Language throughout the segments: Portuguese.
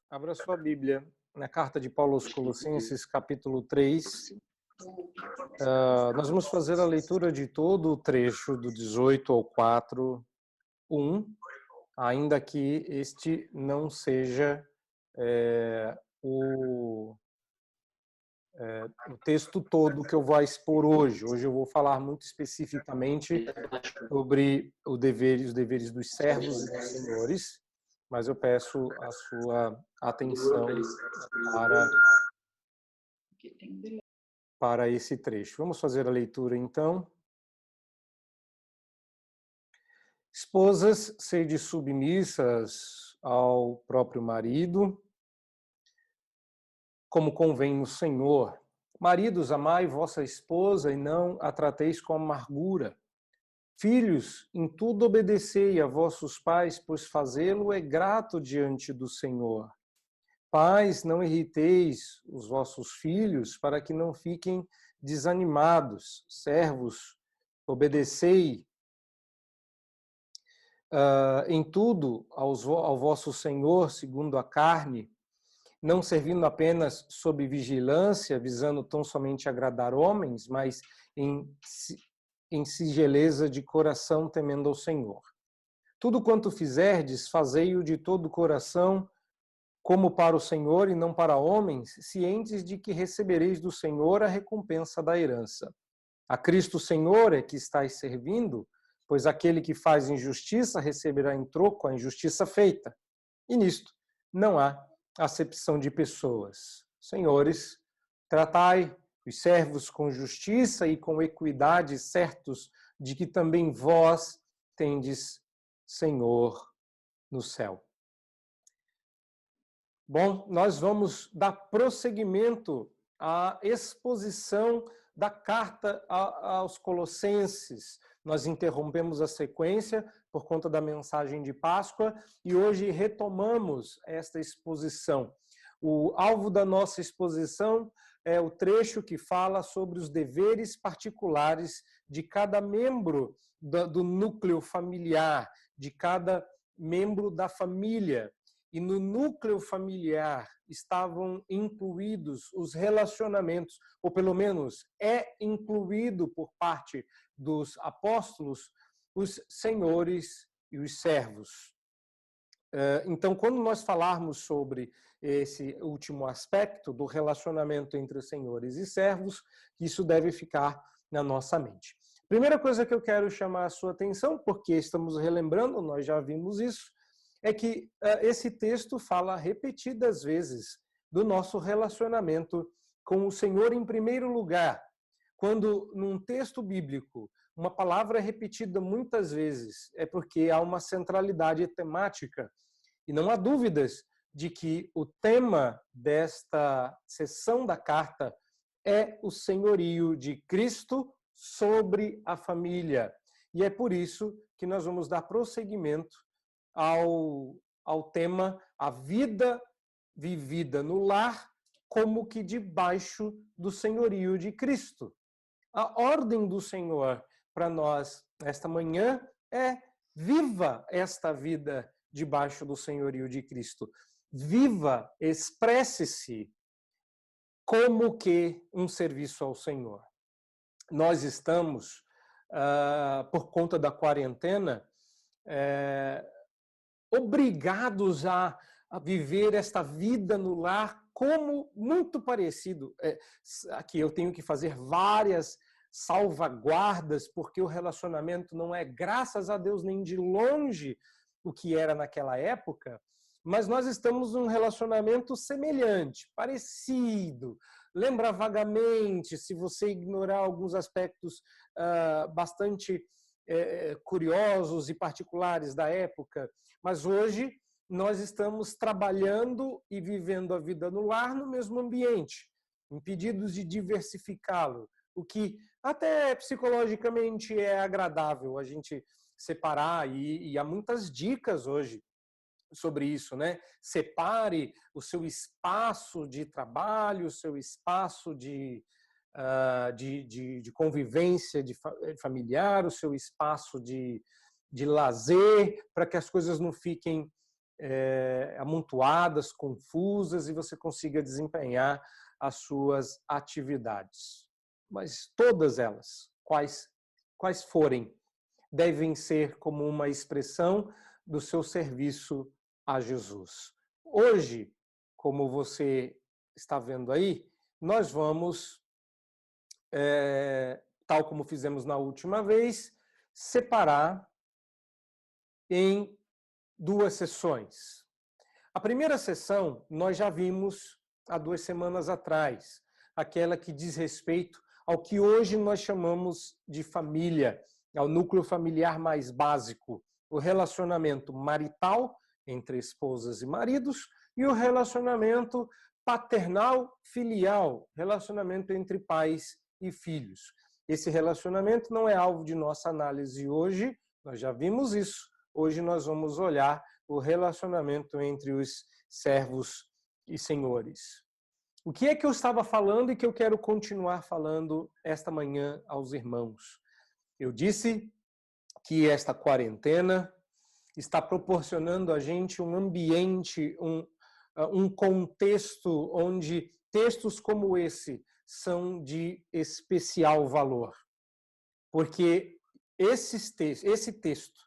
Abra sua Bíblia na carta de Paulo aos Colossenses, capítulo 3. Nós vamos fazer a leitura de todo o trecho do 18 ao 4:1, ainda que este não seja o texto todo que eu vou expor hoje. Hoje eu vou falar muito especificamente sobre os deveres dos servos e dos senhores, mas eu peço a sua atenção para esse trecho. Vamos fazer a leitura, então. Esposas, sede submissas ao próprio marido, como convém no Senhor. Maridos, amai vossa esposa e não a trateis com amargura. Filhos, em tudo obedecei a vossos pais, pois fazê-lo é grato diante do Senhor. Pais, não irriteis os vossos filhos, para que não fiquem desanimados. Servos, obedecei em tudo ao vosso Senhor, segundo a carne, não servindo apenas sob vigilância, visando tão somente agradar homens, mas em singeleza de coração, temendo ao Senhor. Tudo quanto fizerdes, fazei-o de todo o coração, como para o Senhor e não para homens, cientes de que recebereis do Senhor a recompensa da herança. A Cristo Senhor é que estáis servindo, pois aquele que faz injustiça receberá em troco a injustiça feita. E nisto não há acepção de pessoas. Senhores, tratai os servos com justiça e com equidade, certos de que também vós tendes Senhor no céu. Bom, nós vamos dar prosseguimento à exposição da carta aos Colossenses. Nós interrompemos a sequência por conta da mensagem de Páscoa e hoje retomamos esta exposição. O alvo da nossa exposição é o trecho que fala sobre os deveres particulares de cada membro do núcleo familiar, de cada membro da família. E no núcleo familiar estavam incluídos os relacionamentos, ou pelo menos é incluído por parte dos apóstolos, os senhores e os servos. Então, quando nós falarmos sobre esse último aspecto do relacionamento entre os senhores e servos, isso deve ficar na nossa mente. Primeira coisa que eu quero chamar a sua atenção, porque estamos relembrando, nós já vimos isso, é que esse texto fala repetidas vezes do nosso relacionamento com o Senhor em primeiro lugar. Quando num texto bíblico uma palavra é repetida muitas vezes, é porque há uma centralidade temática. E não há dúvidas de que o tema desta seção da carta é o senhorio de Cristo sobre a família. E é por isso que nós vamos dar prosseguimento ao tema a vida vivida no lar como que debaixo do senhorio de Cristo. A ordem do Senhor para nós esta manhã é: viva esta vida debaixo do senhorio de Cristo. Viva, expresse-se como que um serviço ao Senhor. Nós estamos, por conta da quarentena, obrigados a viver esta vida no lar como muito parecido. Aqui eu tenho que fazer várias salvaguardas, porque o relacionamento não é, graças a Deus, nem de longe o que era naquela época, mas nós estamos num relacionamento semelhante, parecido. Lembra vagamente, se você ignorar alguns aspectos bastante curiosos e particulares da época, mas hoje nós estamos trabalhando e vivendo a vida no lar no mesmo ambiente, impedidos de diversificá-lo, o que até psicologicamente é agradável a gente separar, e há muitas dicas hoje sobre isso, né? Separe o seu espaço de trabalho, o seu espaço de convivência familiar, o seu espaço de lazer, para que as coisas não fiquem amontoadas, confusas, e você consiga desempenhar as suas atividades. Mas todas elas, quais forem, devem ser como uma expressão do seu serviço a Jesus. Hoje, como você está vendo aí, nós vamos, tal como fizemos na última vez, separar em 2 sessões. A primeira sessão nós já vimos há 2 semanas atrás, aquela que diz respeito ao que hoje nós chamamos de família, ao núcleo familiar mais básico, o relacionamento marital entre esposas e maridos e o relacionamento paternal-filial, relacionamento entre pais e filhos. Esse relacionamento não é alvo de nossa análise hoje, nós já vimos isso. Hoje nós vamos olhar o relacionamento entre os servos e senhores. O que é que eu estava falando e que eu quero continuar falando esta manhã aos irmãos? Eu disse que esta quarentena está proporcionando a gente um ambiente, um contexto onde textos como esse são de especial valor. Porque esse texto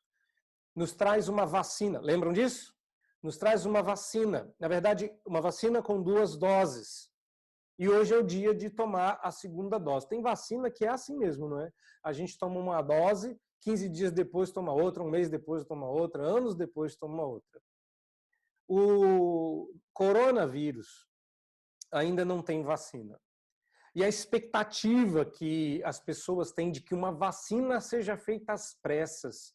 nos traz uma vacina. Lembram disso? Nos traz uma vacina. Na verdade, uma vacina com 2 doses. E hoje é o dia de tomar a 2ª dose. Tem vacina que é assim mesmo, não é? A gente toma uma dose, 15 dias depois toma outra, um mês depois toma outra, anos depois toma outra. O coronavírus ainda não tem vacina. E a expectativa que as pessoas têm de que uma vacina seja feita às pressas,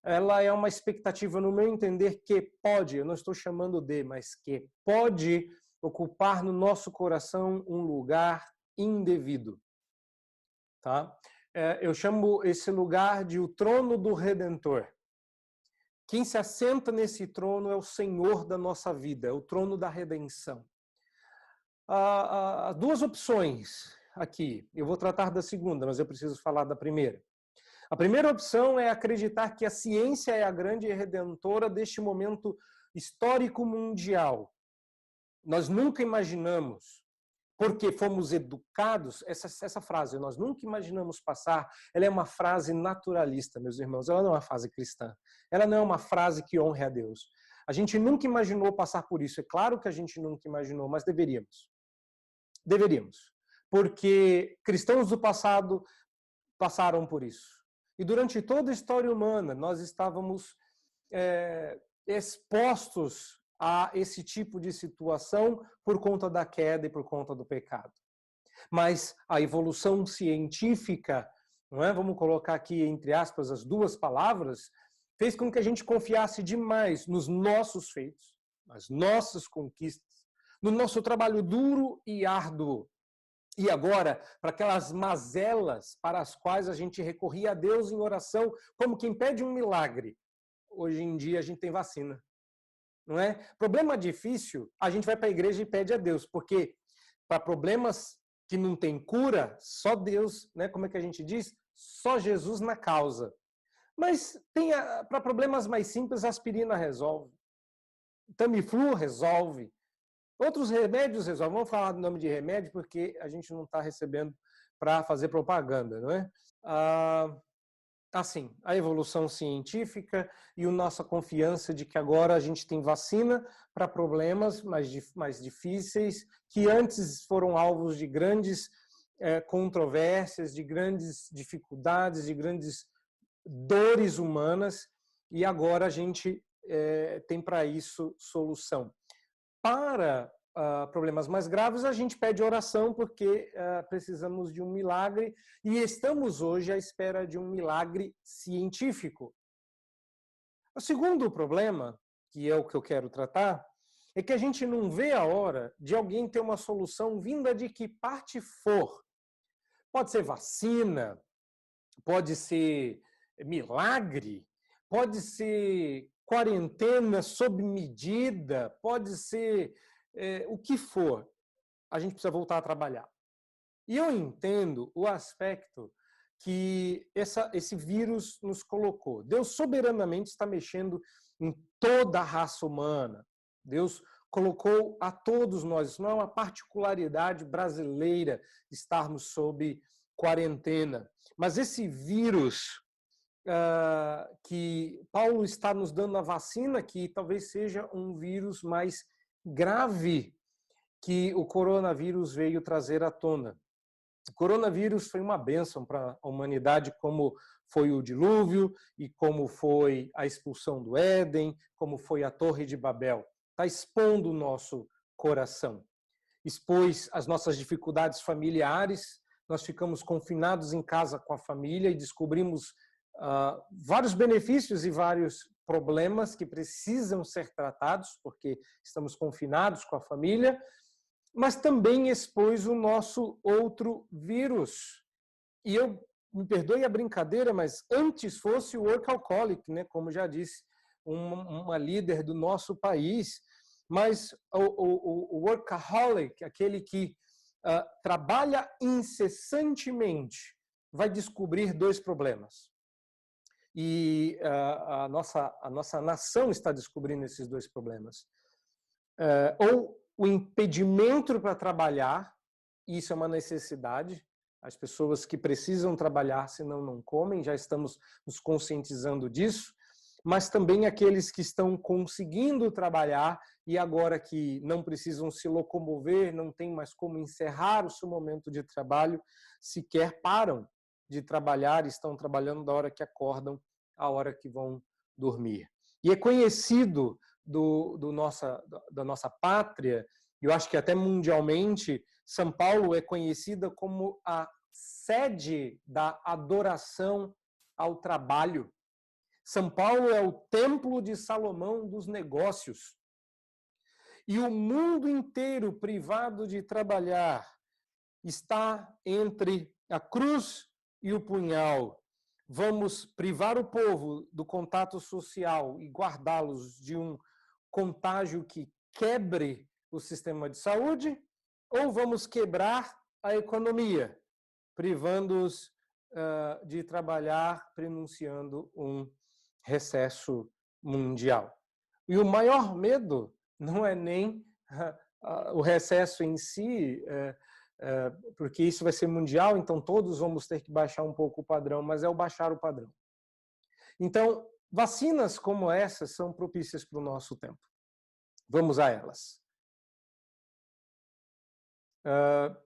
ela é uma expectativa, no meu entender, que pode, eu não estou chamando de, mas que pode ocupar no nosso coração um lugar indevido. Tá? Eu chamo esse lugar de o trono do Redentor. Quem se assenta nesse trono é o Senhor da nossa vida, é o trono da redenção. Há 2 opções aqui. Eu vou tratar da segunda, mas eu preciso falar da primeira. A primeira opção é acreditar que a ciência é a grande redentora deste momento histórico mundial. Nós nunca imaginamos, porque fomos educados, essa frase, nós nunca imaginamos passar, ela é uma frase naturalista, meus irmãos, ela não é uma frase cristã, ela não é uma frase que honre a Deus. A gente nunca imaginou passar por isso, é claro que a gente nunca imaginou, mas deveríamos. Deveríamos, porque cristãos do passado passaram por isso. E durante toda a história humana, nós estávamos expostos a esse tipo de situação por conta da queda e por conta do pecado. Mas a evolução científica, não é? Vamos colocar aqui entre aspas as 2 palavras, fez com que a gente confiasse demais nos nossos feitos, nas nossas conquistas, no nosso trabalho duro e árduo. E agora, para aquelas mazelas para as quais a gente recorria a Deus em oração, como quem pede um milagre. Hoje em dia a gente tem vacina. Não é? Problema difícil, a gente vai para a igreja e pede a Deus, porque para problemas que não tem cura, só Deus, né? Como é que a gente diz? Só Jesus na causa. Mas para problemas mais simples, a aspirina resolve. Tamiflu resolve. Outros remédios resolvem. Vamos falar do nome de remédio, porque a gente não está recebendo para fazer propaganda, não é? Assim, a evolução científica e a nossa confiança de que agora a gente tem vacina para problemas mais difíceis, que antes foram alvos de grandes controvérsias, de grandes dificuldades, de grandes dores humanas, e agora a gente tem para isso solução. Para problemas mais graves, a gente pede oração porque precisamos de um milagre e estamos hoje à espera de um milagre científico. O segundo problema, que é o que eu quero tratar, é que a gente não vê a hora de alguém ter uma solução vinda de que parte for. Pode ser vacina, pode ser milagre, pode ser quarentena sob medida, pode ser o que for, a gente precisa voltar a trabalhar. E eu entendo o aspecto que esse vírus nos colocou. Deus soberanamente está mexendo em toda a raça humana. Deus colocou a todos nós, isso não é uma particularidade brasileira estarmos sob quarentena. Mas esse vírus que Paulo está nos dando a vacina, que talvez seja um vírus mais grave que o coronavírus veio trazer à tona. O coronavírus foi uma bênção para a humanidade, como foi o dilúvio e como foi a expulsão do Éden, como foi a Torre de Babel. Está expondo o nosso coração. Expôs as nossas dificuldades familiares, nós ficamos confinados em casa com a família e descobrimos vários benefícios e vários problemas que precisam ser tratados, porque estamos confinados com a família, mas também expôs o nosso outro vírus. E eu, me perdoe a brincadeira, mas antes fosse o workaholic, né? Como já disse uma líder do nosso país, mas o workaholic, aquele que trabalha incessantemente, vai descobrir dois problemas. E a nossa nação está descobrindo esses dois problemas. Ou o impedimento para trabalhar, isso é uma necessidade, as pessoas que precisam trabalhar, senão não comem, já estamos nos conscientizando disso, mas também aqueles que estão conseguindo trabalhar e agora que não precisam se locomover, não tem mais como encerrar o seu momento de trabalho, sequer param de trabalhar, estão trabalhando da hora que acordam à hora que vão dormir. E é conhecido da nossa pátria, eu acho que até mundialmente, São Paulo é conhecida como a sede da adoração ao trabalho. São Paulo é o templo de Salomão dos negócios. E o mundo inteiro privado de trabalhar está entre a cruz e o punhal. Vamos privar o povo do contato social e guardá-los de um contágio que quebre o sistema de saúde, ou vamos quebrar a economia, privando-os de trabalhar, prenunciando um recesso mundial. E o maior medo não é nem o recesso em si, porque isso vai ser mundial, então todos vamos ter que baixar um pouco o padrão, mas é o baixar o padrão. Então, vacinas como essas são propícias para o nosso tempo. Vamos a elas.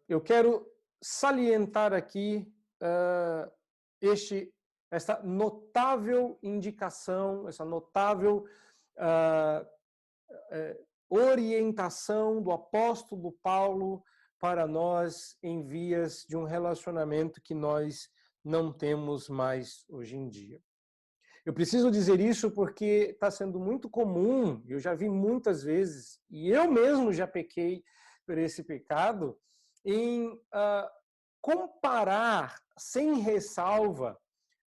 Eu quero salientar aqui essa notável indicação, essa notável orientação do apóstolo Paulo para nós em vias de um relacionamento que nós não temos mais hoje em dia. Eu preciso dizer isso porque está sendo muito comum, eu já vi muitas vezes, e eu mesmo já pequei por esse pecado, em comparar sem ressalva,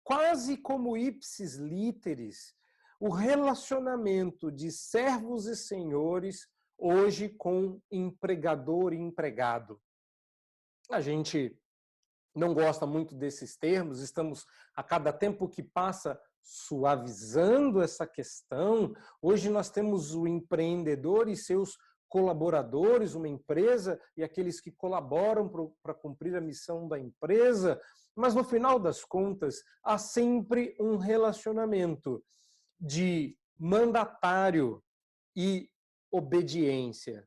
quase como ipsis literis, o relacionamento de servos e senhores hoje com empregador e empregado. A gente não gosta muito desses termos, estamos a cada tempo que passa suavizando essa questão. Hoje nós temos o empreendedor e seus colaboradores, uma empresa e aqueles que colaboram para cumprir a missão da empresa, mas no final das contas há sempre um relacionamento de mandatário e obediência.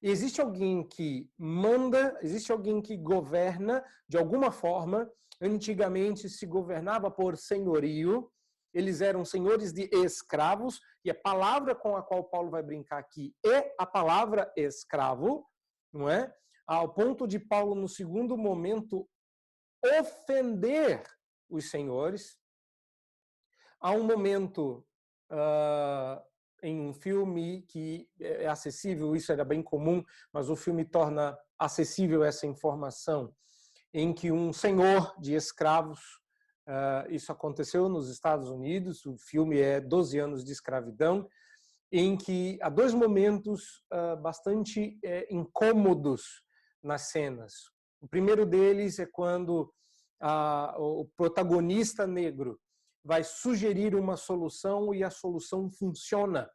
Existe alguém que manda, existe alguém que governa de alguma forma. Antigamente se governava por senhorio, eles eram senhores de escravos, e a palavra com a qual Paulo vai brincar aqui é a palavra escravo, não é? Ao ponto de Paulo, no segundo momento, ofender os senhores. Há um momento em um filme que é acessível, isso era bem comum, mas o filme torna acessível essa informação, em que um senhor de escravos, isso aconteceu nos Estados Unidos, o filme é 12 anos de escravidão, em que há dois momentos bastante incômodos nas cenas. O primeiro deles é quando o protagonista negro vai sugerir uma solução e a solução funciona.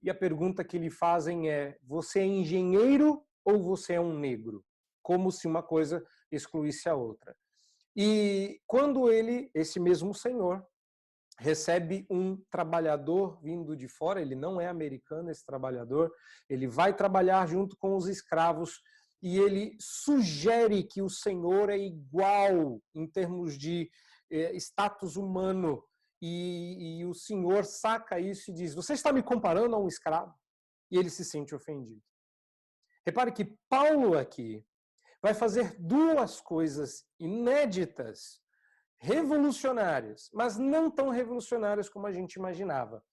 E a pergunta que lhe fazem é: você é engenheiro ou você é um negro? Como se uma coisa excluísse a outra. E quando esse mesmo senhor, recebe um trabalhador vindo de fora, ele não é americano, esse trabalhador, ele vai trabalhar junto com os escravos e ele sugere que o senhor é igual em termos de status humano. E o senhor saca isso e diz: você está me comparando a um escravo? E ele se sente ofendido. Repare que Paulo aqui vai fazer duas coisas inéditas, revolucionárias, mas não tão revolucionárias como a gente imaginava.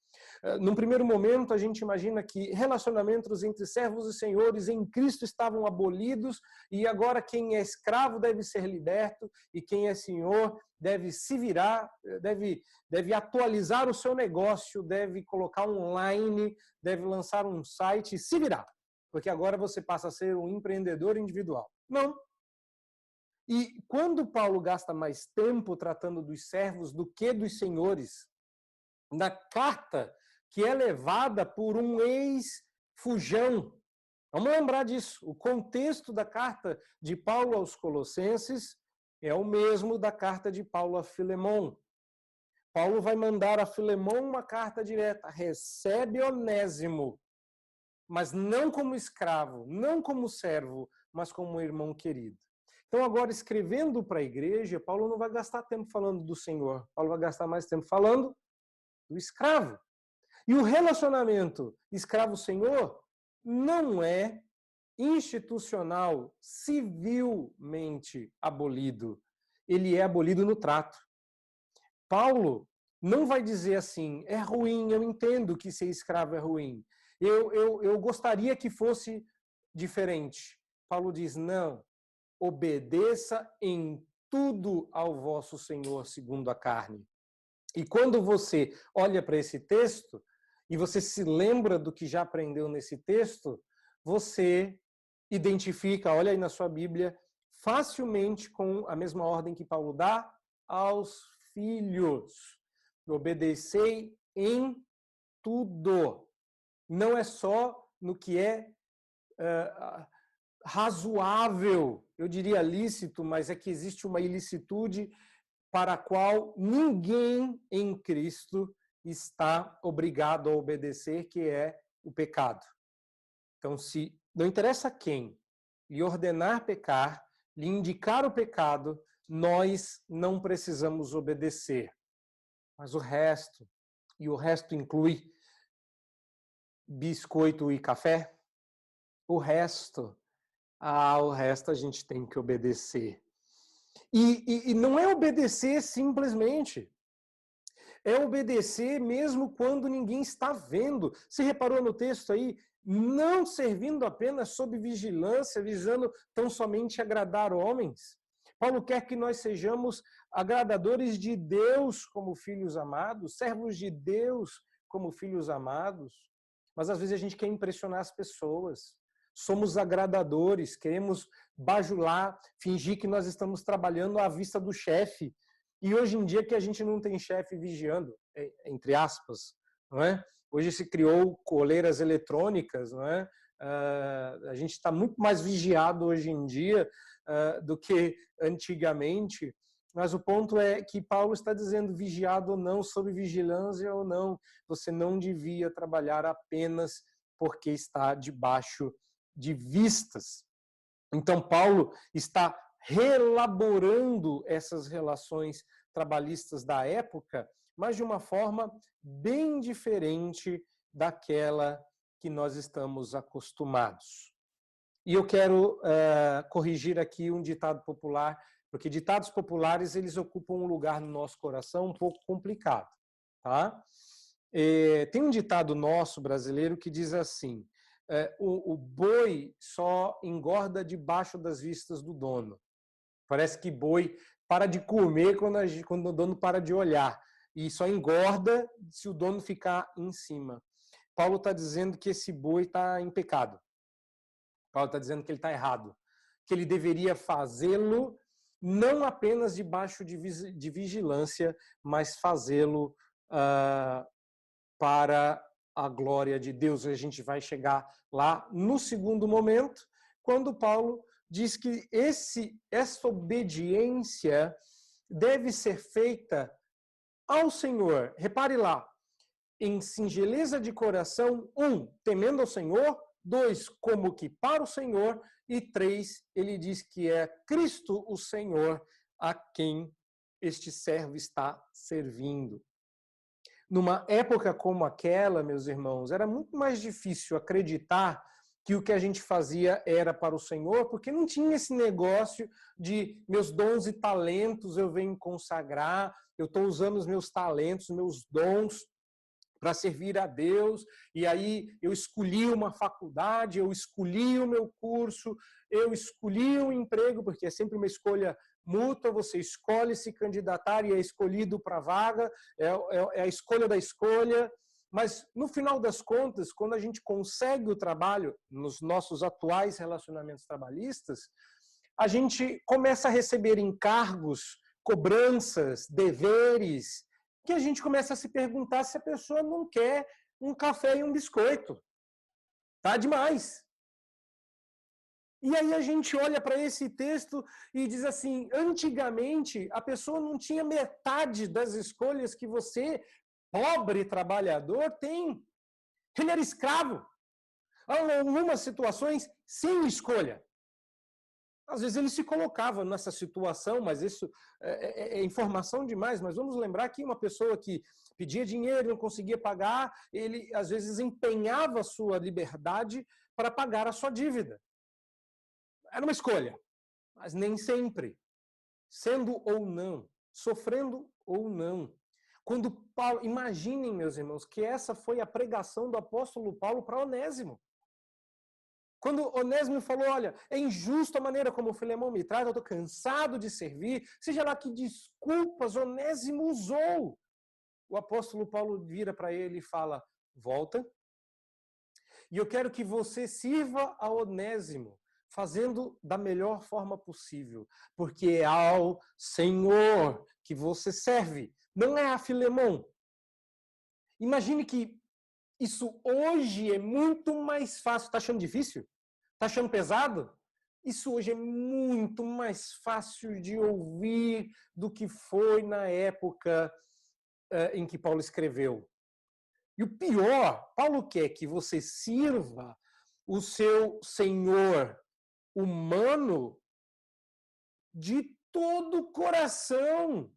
Num primeiro momento, a gente imagina que relacionamentos entre servos e senhores em Cristo estavam abolidos e agora quem é escravo deve ser liberto e quem é senhor deve se virar, deve atualizar o seu negócio, deve colocar online, deve lançar um site e se virar, porque agora você passa a ser um empreendedor individual. Não. E quando Paulo gasta mais tempo tratando dos servos do que dos senhores, na carta que é levada por um ex-fujão, vamos lembrar disso, o contexto da carta de Paulo aos Colossenses é o mesmo da carta de Paulo a Filemon. Paulo vai mandar a Filemon uma carta direta: recebe Onésimo, mas não como escravo, não como servo, mas como um irmão querido. Então, agora, escrevendo para a igreja, Paulo não vai gastar tempo falando do Senhor. Paulo vai gastar mais tempo falando do escravo. E o relacionamento escravo-senhor não é institucional, civilmente abolido. Ele é abolido no trato. Paulo não vai dizer assim: é ruim, eu entendo que ser escravo é ruim. Eu gostaria que fosse diferente. Paulo diz: não. Obedeça em tudo ao vosso Senhor segundo a carne. E quando você olha para esse texto e você se lembra do que já aprendeu nesse texto, você identifica, olha aí na sua Bíblia, facilmente com a mesma ordem que Paulo dá aos filhos. Obedecei em tudo. Não é só no que é razoável, eu diria lícito, mas é que existe uma ilicitude para a qual ninguém em Cristo está obrigado a obedecer, que é o pecado. Então, se não interessa quem lhe ordenar pecar, lhe indicar o pecado, nós não precisamos obedecer. Mas o resto, e o resto inclui biscoito e café, o resto a gente tem que obedecer. E não é obedecer simplesmente. É obedecer mesmo quando ninguém está vendo. Você reparou no texto aí? Não servindo apenas sob vigilância, visando tão somente agradar homens. Paulo quer que nós sejamos agradadores de Deus como filhos amados, servos de Deus como filhos amados. Mas às vezes a gente quer impressionar as pessoas. Somos agradadores, queremos bajular, fingir que nós estamos trabalhando à vista do chefe. E hoje em dia que a gente não tem chefe vigiando, entre aspas, não é? Hoje se criou coleiras eletrônicas, não é? A gente está muito mais vigiado hoje em dia do que antigamente, mas o ponto é que Paulo está dizendo: vigiado ou não, sob vigilância ou não, você não devia trabalhar apenas porque está debaixo de vistas. Então, Paulo está reelaborando essas relações trabalhistas da época, mas de uma forma bem diferente daquela que nós estamos acostumados. E eu quero corrigir aqui um ditado popular, porque ditados populares eles ocupam um lugar no nosso coração um pouco complicado. Tá? Tem um ditado nosso brasileiro que diz assim: o boi só engorda debaixo das vistas do dono. Parece que boi para de comer quando o dono para de olhar. E só engorda se o dono ficar em cima. Paulo está dizendo que esse boi está em pecado. Paulo está dizendo que ele está errado. Que ele deveria fazê-lo não apenas debaixo de vigilância, mas fazê-lo para a glória de Deus. A gente vai chegar lá no segundo momento, quando Paulo diz que essa obediência deve ser feita ao Senhor. Repare lá, em singeleza de coração, 1, temendo ao Senhor, 2, como que para o Senhor, e 3, ele diz que é Cristo o Senhor a quem este servo está servindo. Numa época como aquela, meus irmãos, era muito mais difícil acreditar que o que a gente fazia era para o Senhor, porque não tinha esse negócio de meus dons e talentos eu venho consagrar, eu estou usando os meus talentos, meus dons para servir a Deus, e aí eu escolhi uma faculdade, eu escolhi o meu curso, eu escolhi um emprego, porque é sempre uma escolha mútua, você escolhe se candidatar e é escolhido para a vaga, é a escolha da escolha, mas no final das contas, quando a gente consegue o trabalho nos nossos atuais relacionamentos trabalhistas, a gente começa a receber encargos, cobranças, deveres, que a gente começa a se perguntar se a pessoa não quer um café e um biscoito. Tá demais. E aí a gente olha para esse texto e diz assim, antigamente a pessoa não tinha metade das escolhas que você, pobre trabalhador, tem. Ele era escravo. Em algumas situações, sem escolha. Às vezes ele se colocava nessa situação, mas isso é informação demais. Mas vamos lembrar que uma pessoa que pedia dinheiro e não conseguia pagar, ele às vezes empenhava a sua liberdade para pagar a sua dívida. Era uma escolha, mas nem sempre. Sendo ou não, sofrendo ou não. Quando Paulo, imaginem, meus irmãos, que essa foi a pregação do apóstolo Paulo para Onésimo. Quando Onésimo falou, olha, é injusta a maneira como o Filemão me trata, eu estou cansado de servir, seja lá que desculpas Onésimo usou. O apóstolo Paulo vira para ele e fala, volta, e eu quero que você sirva a Onésimo, fazendo da melhor forma possível, porque é ao Senhor que você serve, não é a Filemão. Imagine que isso hoje é muito mais fácil. Está achando difícil? Está achando pesado? Isso hoje é muito mais fácil de ouvir do que foi na época em que Paulo escreveu. E o pior, Paulo quer que você sirva o seu Senhor humano de todo o coração.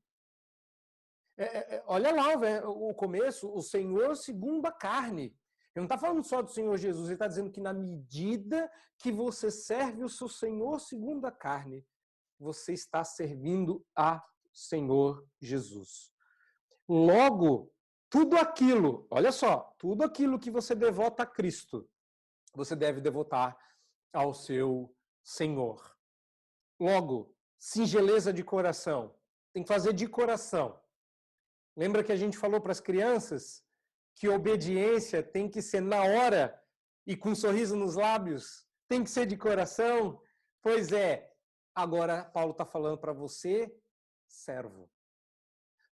Olha lá o começo, o Senhor segundo a carne. Ele não está falando só do Senhor Jesus, ele está dizendo que na medida que você serve o seu Senhor segundo a carne, você está servindo a Senhor Jesus. Logo, tudo aquilo, olha só, tudo aquilo que você devota a Cristo, você deve devotar ao seu Senhor. Logo, singeleza de coração, tem que fazer de coração. Lembra que a gente falou para as crianças que obediência tem que ser na hora e com um sorriso nos lábios? Tem que ser de coração? Pois é, agora Paulo está falando para você, servo.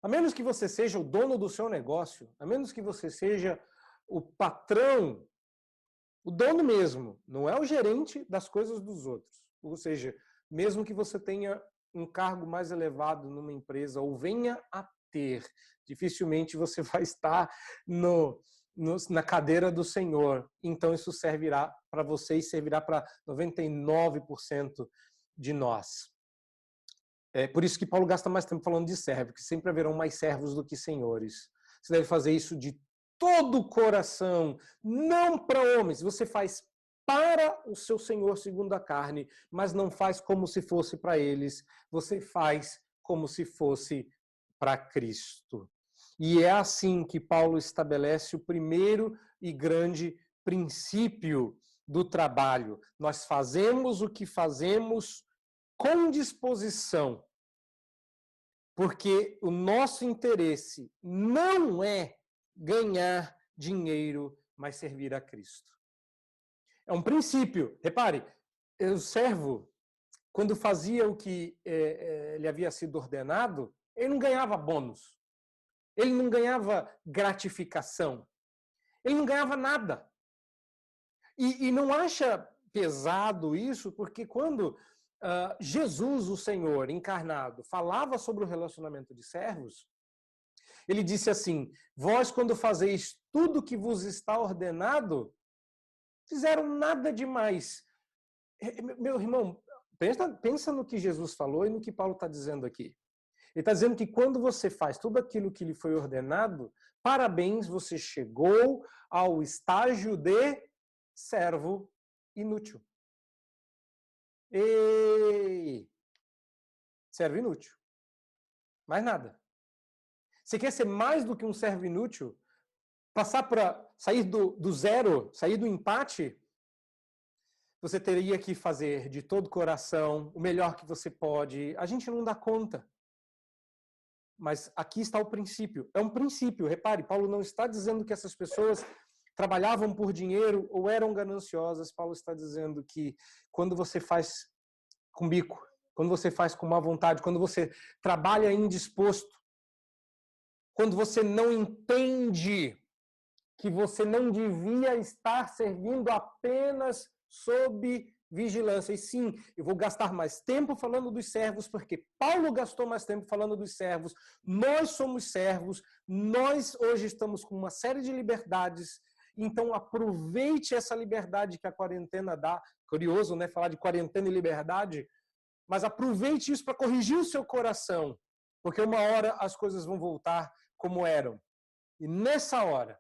A menos que você seja o dono do seu negócio, a menos que você seja o patrão, o dono mesmo, não é o gerente das coisas dos outros. Ou seja, mesmo que você tenha um cargo mais elevado numa empresa ou venha a ter, dificilmente você vai estar na cadeira do Senhor. Então isso servirá para você e servirá para 99% de nós. É por isso que Paulo gasta mais tempo falando de servo, porque sempre haverão mais servos do que senhores. Você deve fazer isso de todo o coração, não para homens. Você faz para o seu Senhor segundo a carne, mas não faz como se fosse para eles. Você faz como se fosse para Cristo. E é assim que Paulo estabelece o primeiro e grande princípio do trabalho. Nós fazemos o que fazemos com disposição, porque o nosso interesse não é ganhar dinheiro, mas servir a Cristo. É um princípio. Repare, o servo, quando fazia o que lhe havia sido ordenado, ele não ganhava bônus, ele não ganhava gratificação, ele não ganhava nada. E não acha pesado isso, porque quando Jesus, o Senhor encarnado, falava sobre o relacionamento de servos, ele disse assim: vós, quando fazeis tudo que vos está ordenado, fizeram nada demais. Meu irmão, pensa no que Jesus falou e no que Paulo está dizendo aqui. Ele está dizendo que quando você faz tudo aquilo que lhe foi ordenado, parabéns, você chegou ao estágio de servo inútil. Ei! Servo inútil. Mais nada. Você quer ser mais do que um servo inútil? Passar para sair do zero, sair do empate? Você teria que fazer de todo coração o melhor que você pode. A gente não dá conta. Mas aqui está o princípio. É um princípio. Repare, Paulo não está dizendo que essas pessoas trabalhavam por dinheiro ou eram gananciosas. Paulo está dizendo que quando você faz com bico, quando você faz com má vontade, quando você trabalha indisposto, quando você não entende que você não devia estar servindo apenas sob vigilância. E sim, eu vou gastar mais tempo falando dos servos, porque Paulo gastou mais tempo falando dos servos. Nós somos servos, nós hoje estamos com uma série de liberdades, então aproveite essa liberdade que a quarentena dá. Curioso, né, falar de quarentena e liberdade, mas aproveite isso para corrigir o seu coração, porque uma hora as coisas vão voltar como eram. E nessa hora,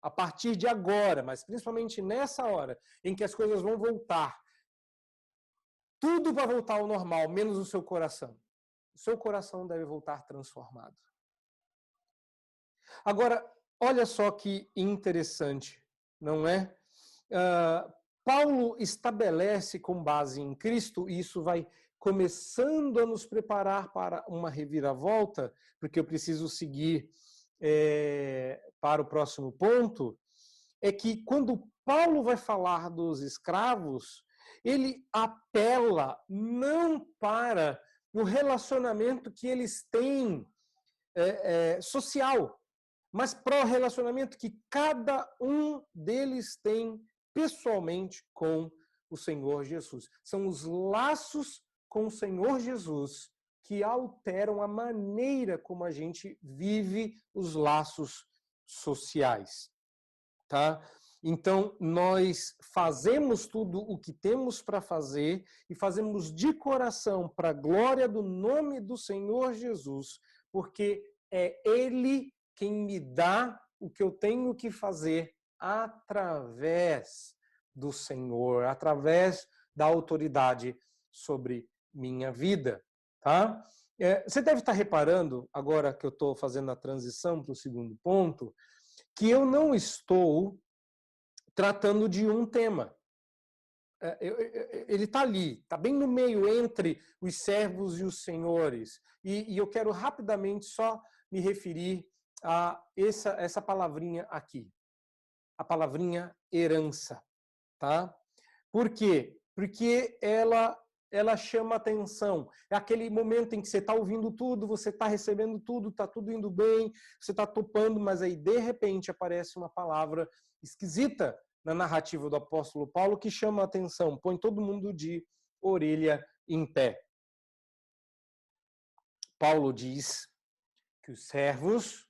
a partir de agora, mas principalmente nessa hora em que as coisas vão voltar, tudo vai voltar ao normal, menos o seu coração. O seu coração deve voltar transformado. Agora, olha só que interessante, não é? Paulo estabelece com base em Cristo, e isso vai começando a nos preparar para uma reviravolta, porque eu preciso seguir para o próximo ponto, é que quando Paulo vai falar dos escravos, ele apela não para o relacionamento que eles têm social, mas para o relacionamento que cada um deles tem pessoalmente com o Senhor Jesus. São os laços com o Senhor Jesus que alteram a maneira como a gente vive os laços sociais. Tá? Então, nós fazemos tudo o que temos para fazer e fazemos de coração para a glória do nome do Senhor Jesus, porque é Ele quem me dá o que eu tenho que fazer através do Senhor, através da autoridade sobre minha vida. Tá? Você deve estar reparando, agora que eu estou fazendo a transição para o segundo ponto, que eu não estou tratando de um tema. Ele está ali, está bem no meio entre os servos e os senhores. E eu quero rapidamente só me referir a essa palavrinha aqui, a palavrinha herança. Tá? Por quê? Porque ela chama atenção. É aquele momento em que você está ouvindo tudo, você está recebendo tudo, está tudo indo bem, você está topando, mas aí de repente aparece uma palavra esquisita na narrativa do apóstolo Paulo que chama a atenção, põe todo mundo de orelha em pé. Paulo diz que os servos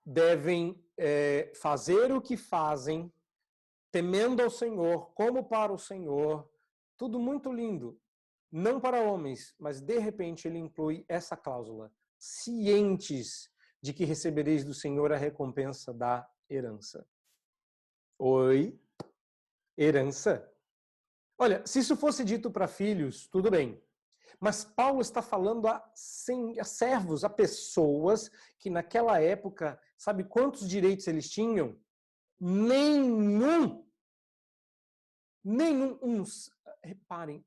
devem fazer o que fazem, temendo ao Senhor, como para o Senhor, tudo muito lindo, não para homens, mas de repente ele inclui essa cláusula, cientes de que recebereis do Senhor a recompensa da herança. Oi? Herança? Olha, se isso fosse dito para filhos, tudo bem. Mas Paulo está falando a servos, a pessoas que naquela época, sabe quantos direitos eles tinham? Nenhum. Reparem,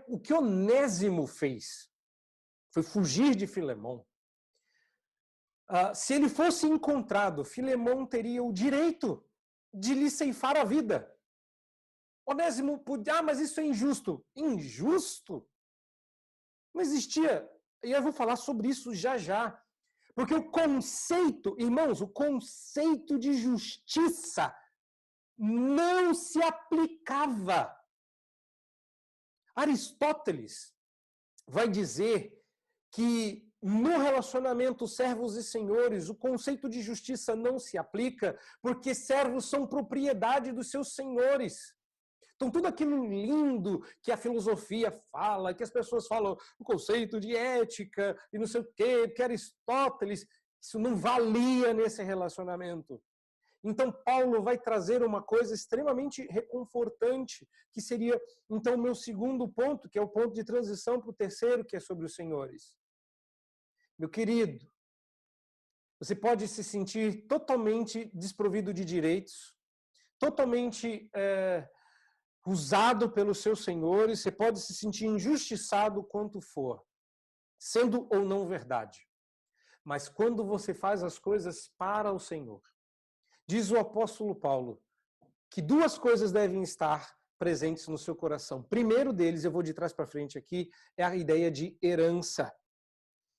o que Onésimo fez foi fugir de Filemão. Se ele fosse encontrado, Filemão teria o direito de lhe ceifar a vida. Onésimo podia, mas isso é injusto. Injusto? Não existia. E eu vou falar sobre isso já já. Porque o conceito, irmãos, o conceito de justiça não se aplicava. Aristóteles vai dizer que no relacionamento servos e senhores, o conceito de justiça não se aplica porque servos são propriedade dos seus senhores. Então, tudo aquilo lindo que a filosofia fala, que as pessoas falam, o conceito de ética e não sei o quê, que Aristóteles, isso não valia nesse relacionamento. Então, Paulo vai trazer uma coisa extremamente reconfortante, que seria, então, o meu segundo ponto, que é o ponto de transição para o terceiro, que é sobre os senhores. Meu querido, você pode se sentir totalmente desprovido de direitos, totalmente usado pelos seus senhores, você pode se sentir injustiçado quanto for, sendo ou não verdade. Mas quando você faz as coisas para o Senhor, diz o apóstolo Paulo que duas coisas devem estar presentes no seu coração. Primeiro deles, eu vou de trás para frente aqui, é a ideia de herança.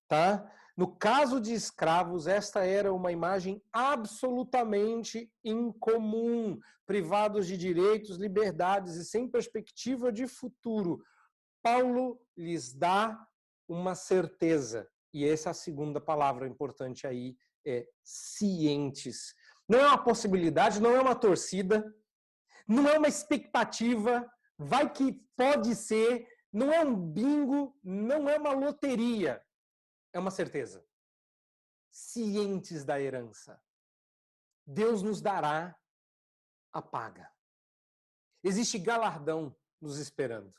Tá? No caso de escravos, esta era uma imagem absolutamente incomum, privados de direitos, liberdades e sem perspectiva de futuro. Paulo lhes dá uma certeza, e essa é a segunda palavra importante aí, é cientes. Não é uma possibilidade, não é uma torcida, não é uma expectativa, vai que pode ser, não é um bingo, não é uma loteria. É uma certeza. Cientes da herança. Deus nos dará a paga. Existe galardão nos esperando.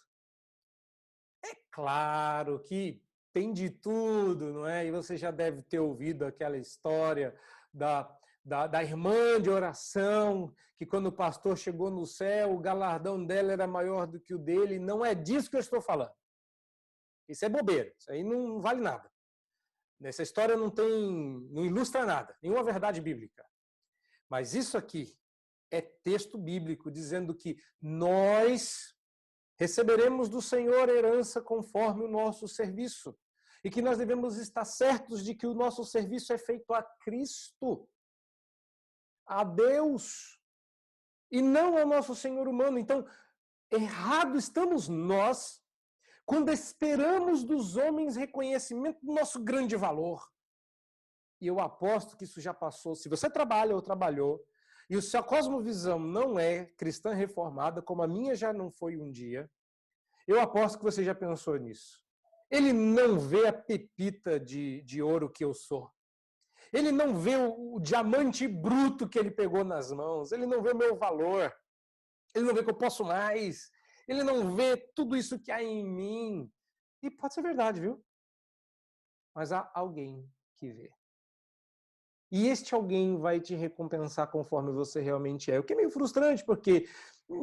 É claro que tem de tudo, não é? E você já deve ter ouvido aquela história da irmã de oração, que quando o pastor chegou no céu, o galardão dela era maior do que o dele. Não é disso que eu estou falando. Isso é bobeira. Isso aí não vale nada. Nessa história não ilustra nada, nenhuma verdade bíblica. Mas isso aqui é texto bíblico dizendo que nós receberemos do Senhor herança conforme o nosso serviço. E que nós devemos estar certos de que o nosso serviço é feito a Cristo, a Deus, e não ao nosso Senhor humano. Então, errado estamos nós quando esperamos dos homens reconhecimento do nosso grande valor. E eu aposto que isso já passou. Se você trabalha ou trabalhou, e a sua cosmovisão não é cristã reformada, como a minha já não foi um dia, eu aposto que você já pensou nisso. Ele não vê a pepita de ouro que eu sou. Ele não vê o diamante bruto que ele pegou nas mãos. Ele não vê o meu valor. Ele não vê que eu posso mais. Ele não vê tudo isso que há em mim. E pode ser verdade, viu? Mas há alguém que vê. E este alguém vai te recompensar conforme você realmente é. O que é meio frustrante, porque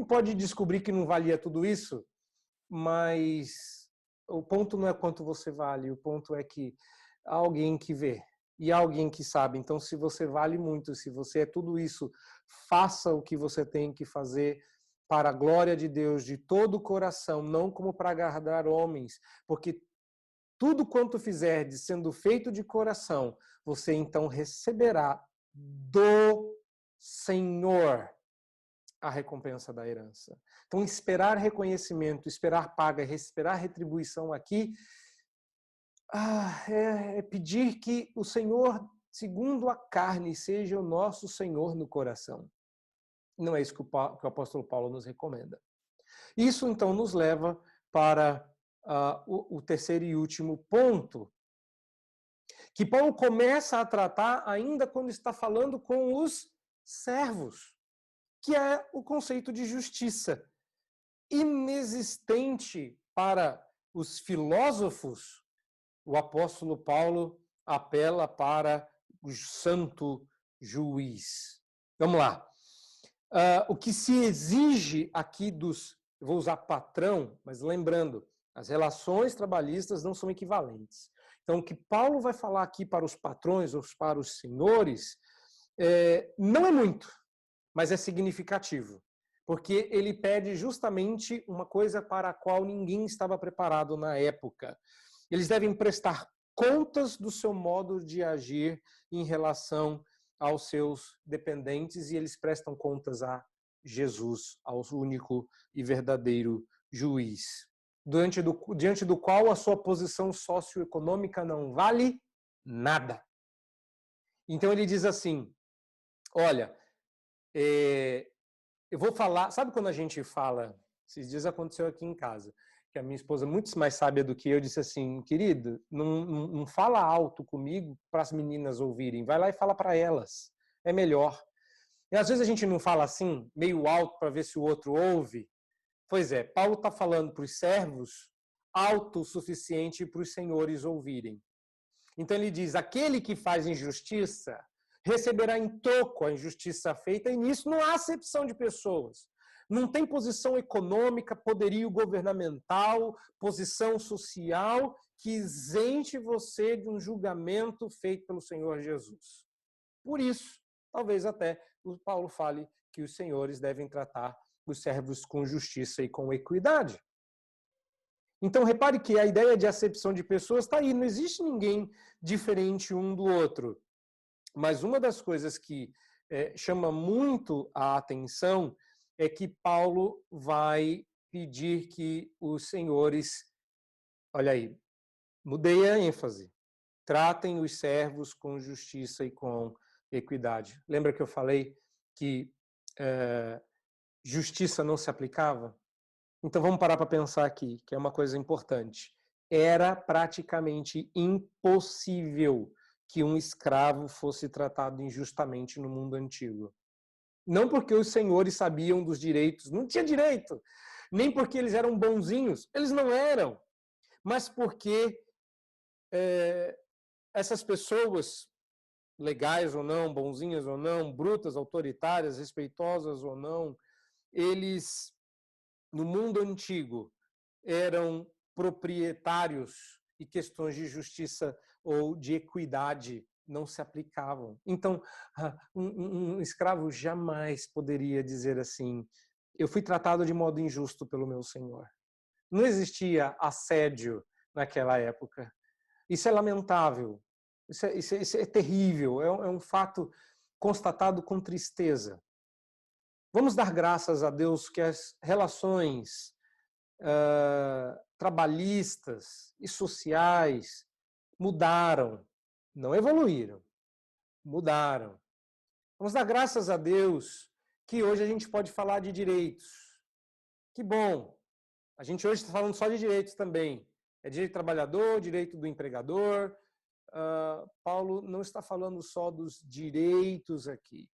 pode descobrir que não valia tudo isso, mas o ponto não é quanto você vale, o ponto é que há alguém que vê. E há alguém que sabe. Então, se você vale muito, se você é tudo isso, faça o que você tem que fazer para a glória de Deus, de todo o coração, não como para agradar homens, porque tudo quanto fizerdes sendo feito de coração, você então receberá do Senhor a recompensa da herança. Então, esperar reconhecimento, esperar paga, esperar retribuição aqui, é pedir que o Senhor, segundo a carne, seja o nosso Senhor no coração. Não é isso que o apóstolo Paulo nos recomenda. Isso, então, nos leva para o terceiro e último ponto, que Paulo começa a tratar ainda quando está falando com os servos, que é o conceito de justiça. Inexistente para os filósofos, o apóstolo Paulo apela para o santo juiz. Vamos lá. O que se exige aqui dos, eu vou usar patrão, mas lembrando, as relações trabalhistas não são equivalentes. Então, o que Paulo vai falar aqui para os patrões ou para os senhores não é muito, mas é significativo. porque ele pede justamente uma coisa para a qual ninguém estava preparado na época. Eles devem prestar contas do seu modo de agir em relação aos seus dependentes, e eles prestam contas a Jesus, ao único e verdadeiro juiz, diante do qual a sua posição socioeconômica não vale nada. Então ele diz assim, olha, eu vou falar, sabe quando a gente fala, esses dias aconteceu aqui em casa, que a minha esposa, muito mais sábia do que eu, disse assim, querido, não fala alto comigo para as meninas ouvirem, vai lá e fala para elas, é melhor. E às vezes a gente não fala assim, meio alto para ver se o outro ouve. Pois é, Paulo está falando para os servos alto o suficiente para os senhores ouvirem. Então ele diz, aquele que faz injustiça receberá em troco a injustiça feita, e nisso não há acepção de pessoas. Não tem posição econômica, poderio governamental, posição social que isente você de um julgamento feito pelo Senhor Jesus. Por isso, talvez até o Paulo fale que os senhores devem tratar os servos com justiça e com equidade. Então, repare que a ideia de acepção de pessoas está aí, não existe ninguém diferente um do outro. Mas uma das coisas que chama muito a atenção é que Paulo vai pedir que os senhores, olha aí, mudei a ênfase, tratem os servos com justiça e com equidade. Lembra que eu falei que justiça não se aplicava? Então vamos parar para pensar aqui, que é uma coisa importante. Era praticamente impossível que um escravo fosse tratado injustamente no mundo antigo. Não porque os senhores sabiam dos direitos, não tinha direito, nem porque eles eram bonzinhos, eles não eram, mas porque essas pessoas, legais ou não, bonzinhas ou não, brutas, autoritárias, respeitosas ou não, eles, no mundo antigo, eram proprietários e questões de justiça ou de equidade não se aplicavam. Então, um escravo jamais poderia dizer assim, eu fui tratado de modo injusto pelo meu senhor. Não existia assédio naquela época. Isso é lamentável, isso é terrível, é um fato constatado com tristeza. Vamos dar graças a Deus que as relações trabalhistas e sociais mudaram, não evoluíram, mudaram. Vamos dar graças a Deus que hoje a gente pode falar de direitos. Que bom! A gente hoje está falando só de direitos também. É direito do trabalhador, direito do empregador. Paulo não está falando só dos direitos aqui,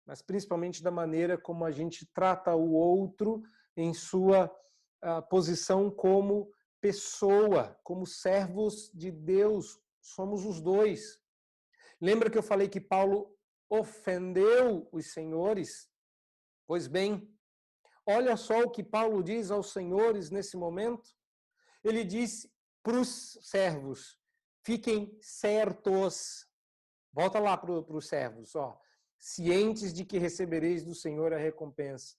mas principalmente da maneira como a gente trata o outro em sua posição como pessoa, como servos de Deus. Somos os dois. Lembra que eu falei que Paulo ofendeu os senhores? Pois bem, olha só o que Paulo diz aos senhores nesse momento. Ele diz para os servos, fiquem certos. Volta lá para os servos, ó. Cientes de que recebereis do Senhor a recompensa.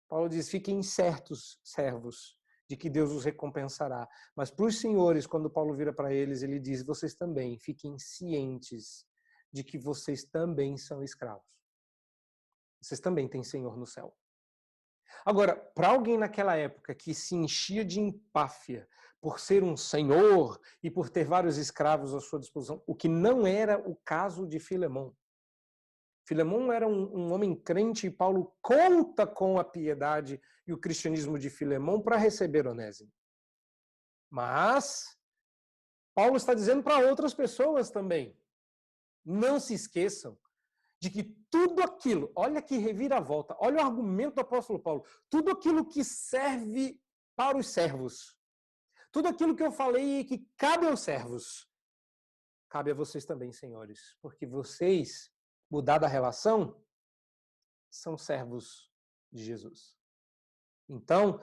Paulo diz, fiquem certos, servos, de que Deus os recompensará. Mas para os senhores, quando Paulo vira para eles, ele diz, vocês também fiquem cientes de que vocês também são escravos. Vocês também têm Senhor no céu. Agora, para alguém naquela época que se enchia de empáfia por ser um senhor e por ter vários escravos à sua disposição, o que não era o caso de Filemão. Filemão era um homem crente e Paulo conta com a piedade e o cristianismo de Filemão para receber Onésimo. Mas Paulo está dizendo para outras pessoas também, não se esqueçam de que tudo aquilo, olha que reviravolta, olha o argumento do apóstolo Paulo, tudo aquilo que serve para os servos, tudo aquilo que eu falei que cabe aos servos, cabe a vocês também, senhores, porque vocês, mudada a relação, são servos de Jesus. Então,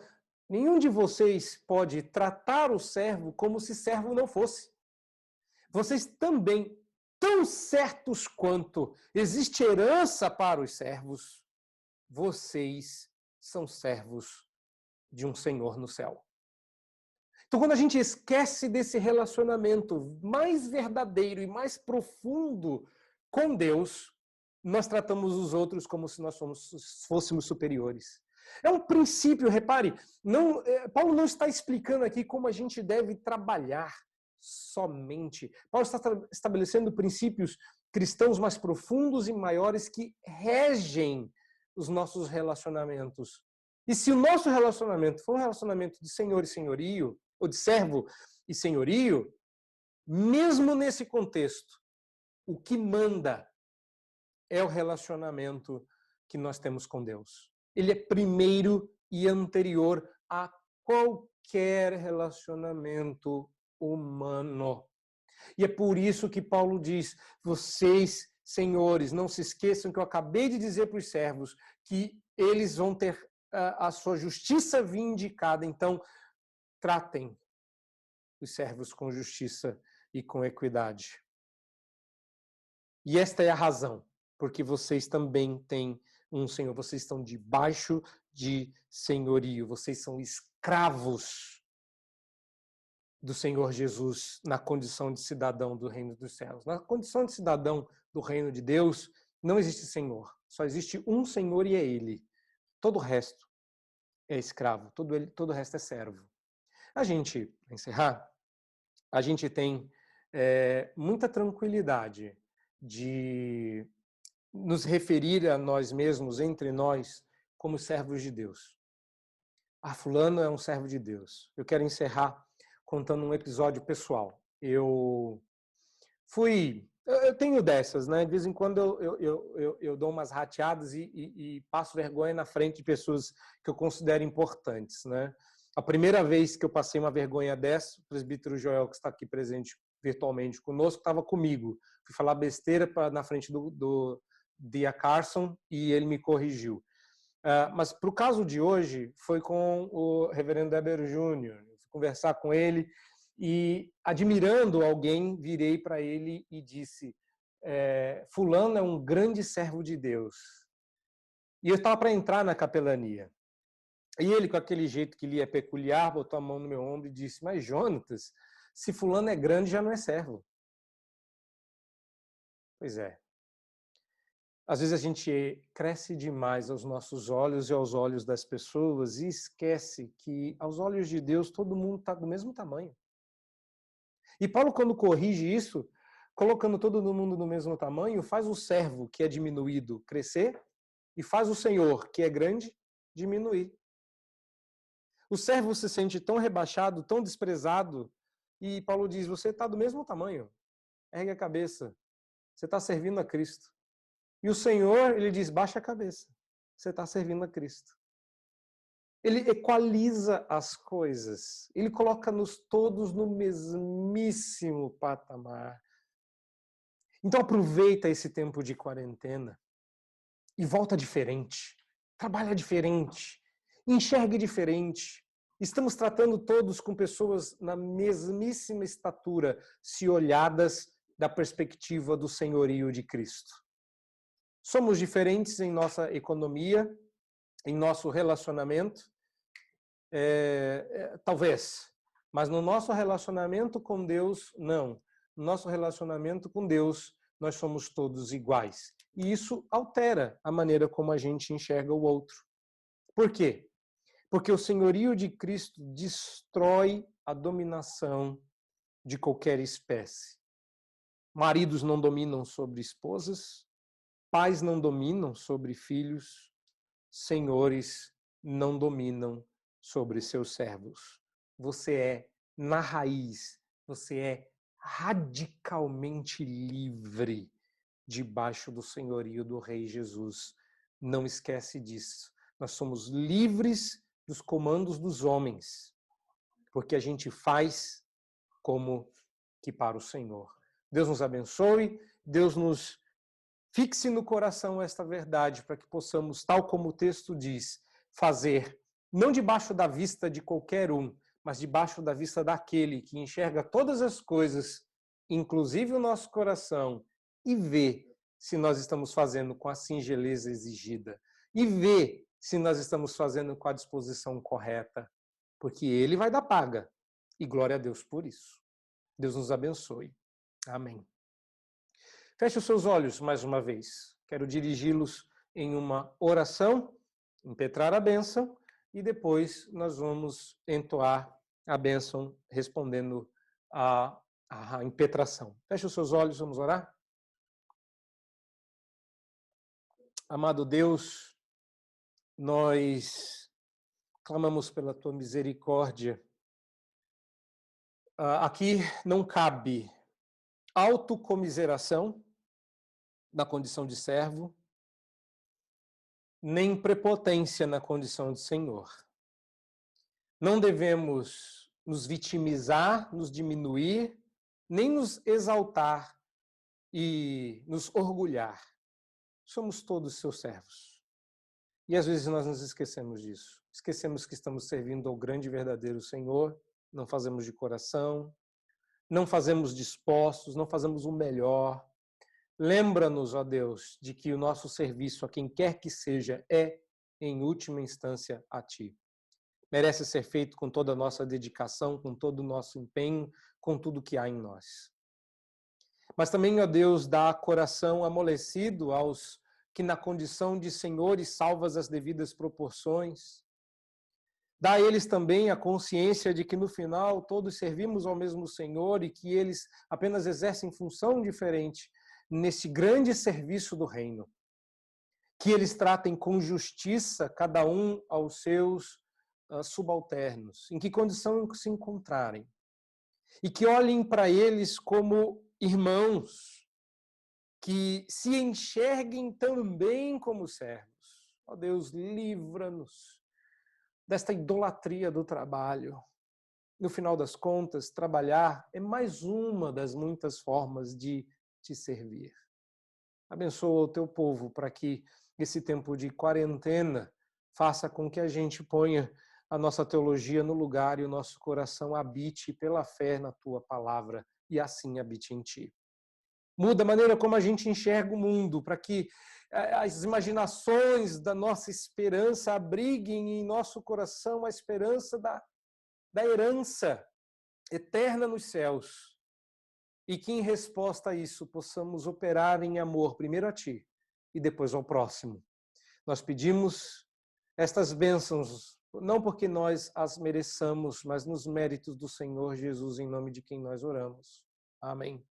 nenhum de vocês pode tratar o servo como se servo não fosse. Vocês também, tão certos quanto existe herança para os servos, vocês são servos de um Senhor no céu. Então, quando a gente esquece desse relacionamento mais verdadeiro e mais profundo com Deus, nós tratamos os outros como se nós fôssemos superiores. É um princípio, repare, Paulo não está explicando aqui como a gente deve trabalhar somente. Paulo está estabelecendo princípios cristãos mais profundos e maiores que regem os nossos relacionamentos. E se o nosso relacionamento for um relacionamento de senhor e senhorio, ou de servo e senhorio, mesmo nesse contexto, o que manda é o relacionamento que nós temos com Deus. Ele é primeiro e anterior a qualquer relacionamento humano. E é por isso que Paulo diz, vocês, senhores, não se esqueçam que eu acabei de dizer para os servos que eles vão ter a sua justiça vindicada. Então, tratem os servos com justiça e com equidade. E esta é a razão, porque vocês também têm um Senhor, vocês estão debaixo de senhorio, vocês são escravos do Senhor Jesus na condição de cidadão do reino dos céus. Na condição de cidadão do reino de Deus, não existe Senhor, só existe um Senhor e é Ele. Todo o resto é escravo, todo o resto é servo. A gente, para encerrar, a gente tem muita tranquilidade de nos referir a nós mesmos, entre nós, como servos de Deus. Fulano é um servo de Deus. Eu quero encerrar contando um episódio pessoal. Eu tenho dessas, né? De vez em quando eu dou umas rateadas e passo vergonha na frente de pessoas que eu considero importantes, né? A primeira vez que eu passei uma vergonha dessa, o presbítero Joel, que está aqui presente virtualmente conosco, estava comigo. Fui falar besteira na frente do Dia Carson e ele me corrigiu. Mas para o caso de hoje, foi com o reverendo Heber Júnior. Eu fui conversar com ele e, admirando alguém, virei para ele e disse, fulano é um grande servo de Deus. E eu estava para entrar na capelania. E ele, com aquele jeito que lhe é peculiar, botou a mão no meu ombro e disse, mas Jonatas, se fulano é grande, já não é servo. Pois é. Às vezes a gente cresce demais aos nossos olhos e aos olhos das pessoas e esquece que, aos olhos de Deus, todo mundo está do mesmo tamanho. E Paulo, quando corrige isso, colocando todo mundo no mesmo tamanho, faz o servo, que é diminuído, crescer, e faz o senhor, que é grande, diminuir. O servo se sente tão rebaixado, tão desprezado, e Paulo diz, você está do mesmo tamanho. Ergue a cabeça. Você está servindo a Cristo. E o Senhor, ele diz, baixa a cabeça. Você está servindo a Cristo. Ele equaliza as coisas. Ele coloca-nos todos no mesmíssimo patamar. Então aproveita esse tempo de quarentena e volta diferente. Trabalha diferente. Enxergue diferente. Estamos tratando todos com pessoas na mesmíssima estatura, se olhadas da perspectiva do senhorio de Cristo. Somos diferentes em nossa economia, em nosso relacionamento, talvez, mas no nosso relacionamento com Deus, não. No nosso relacionamento com Deus, nós somos todos iguais. E isso altera a maneira como a gente enxerga o outro. Por quê? Porque o senhorio de Cristo destrói a dominação de qualquer espécie. Maridos não dominam sobre esposas, pais não dominam sobre filhos, senhores não dominam sobre seus servos. Você é, na raiz, você é radicalmente livre debaixo do senhorio do Rei Jesus. Não esquece disso. Nós somos livres dos comandos dos homens, porque a gente faz como que para o Senhor. Deus nos abençoe, Deus nos fixe no coração esta verdade, para que possamos, tal como o texto diz, fazer, não debaixo da vista de qualquer um, mas debaixo da vista daquele que enxerga todas as coisas, inclusive o nosso coração, e vê se nós estamos fazendo com a singeleza exigida, e vê se nós estamos fazendo com a disposição correta, porque Ele vai dar paga. E glória a Deus por isso. Deus nos abençoe. Amém. Feche os seus olhos mais uma vez. Quero dirigi-los em uma oração, impetrar a bênção, e depois nós vamos entoar a bênção respondendo a impetração. Feche os seus olhos, vamos orar? Amado Deus, nós clamamos pela tua misericórdia. Aqui não cabe autocomiseração na condição de servo, nem prepotência na condição de senhor. Não devemos nos vitimizar, nos diminuir, nem nos exaltar e nos orgulhar. Somos todos seus servos. E às vezes nós nos esquecemos disso. Esquecemos que estamos servindo ao grande e verdadeiro Senhor, não fazemos de coração, não fazemos dispostos, não fazemos o melhor. Lembra-nos, ó Deus, de que o nosso serviço a quem quer que seja é, em última instância, a Ti. Merece ser feito com toda a nossa dedicação, com todo o nosso empenho, com tudo que há em nós. Mas também, ó Deus, dá coração amolecido aos que na condição de senhores salvas as devidas proporções. Dá a eles também a consciência de que no final todos servimos ao mesmo Senhor e que eles apenas exercem função diferente nesse grande serviço do reino. Que eles tratem com justiça cada um aos seus subalternos, em que condição se encontrarem. E que olhem para eles como irmãos, que se enxerguem também como servos. Ó Deus, livra-nos desta idolatria do trabalho. No final das contas, trabalhar é mais uma das muitas formas de te servir. Abençoa o teu povo para que esse tempo de quarentena faça com que a gente ponha a nossa teologia no lugar e o nosso coração habite pela fé na tua palavra e assim habite em ti. Muda a maneira como a gente enxerga o mundo, para que as imaginações da nossa esperança abriguem em nosso coração a esperança da herança eterna nos céus. E que, em resposta a isso, possamos operar em amor, primeiro a Ti e depois ao próximo. Nós pedimos estas bênçãos, não porque nós as mereçamos, mas nos méritos do Senhor Jesus, em nome de quem nós oramos. Amém.